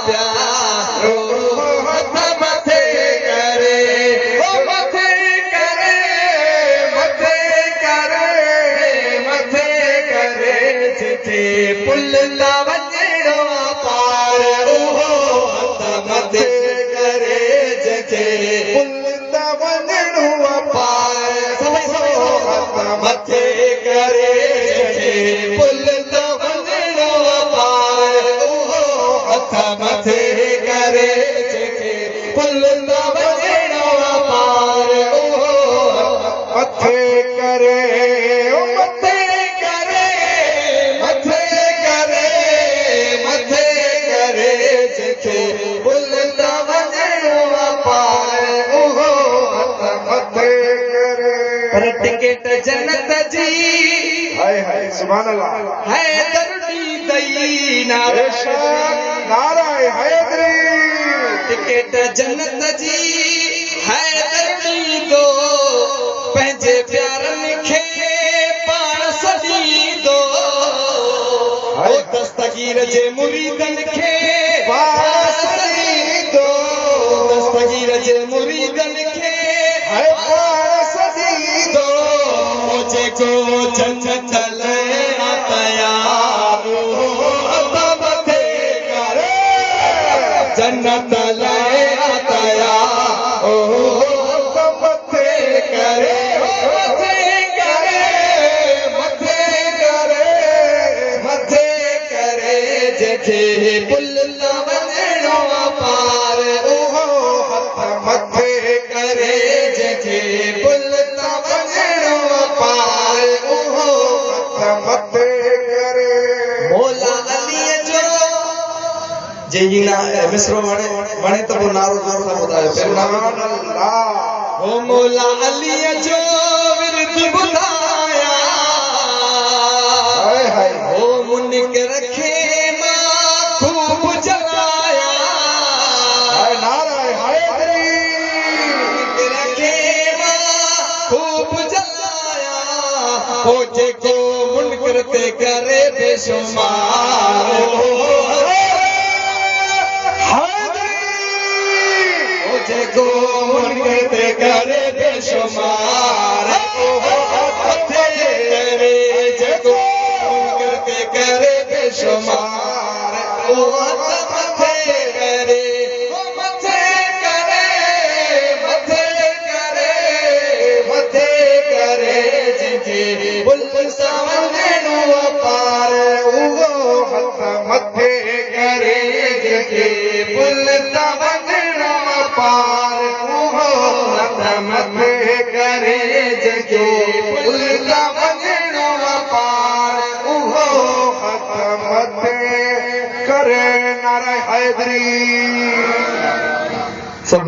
प्यारो हथ मथे करे मथे करे मथे करे मथे करे जिथे पुल ता वञणो पार उहो हथ मथे करे जिथे पुल ता वञणो पार हथ मथे करे जिथे पुल ता वञणो पार उहो हथ मथे करे जिथे पुल ता वञणो पार उहो मथे करे मथे करे मथे करे मथे करे जिथे पुल ता वञणो पार उहो हथ मथे करे पर टिकट जन्नत जी हाय हाय सुभान अल्लाह है दरुड़ी दई नाराय हैदरी टिकट जन्नत जी है दरुड़ी दो पंहिंजे प्यारनि खे पाण सॼी दो दस्तगीर जे मुरीदनि खे पाण सॼी दो दस्तगीर जे मुरीदनि खे हाय पाण सॼी दो जेको जन्नत लहरा तयार हथ मथे करे जन्नत लहरा तयार हथ मथे करे मथे करे मथे करे मथे करे जिथे पुल ता वञणो पार उहो हथ मथे करे जिथे पुल ता वञणो पार उहो हथ मथे करे मौला अलीअ जो जे ना मिसरो वणे त पोइ नारो ज़ोर सां ॿुधायो सुभान अल्लाह ओ मौला अलीअ जो विर्द ॿुधाया हाय हाय ओ मुनकर खे मां खूब जलाया हाय नाराय हैदरी मुनकर खे मां खूब जलाया ओ जेको मुनकर ते करे बेशुमार जेको मुनकर ते करे बेशुमार मथे करे जेको मुनकर ते करे बेशुमार ओ हथ मथे करे मथे करे मथे करे मथे करे जिथे पुल ता वञणो पार उहो हथ मथे करे जिथे पुल ता वञणो पार उहो हथ मथे करे जिथे पुल ता वञणो पार उहो हथ मथे करे नाराय हैदरी सब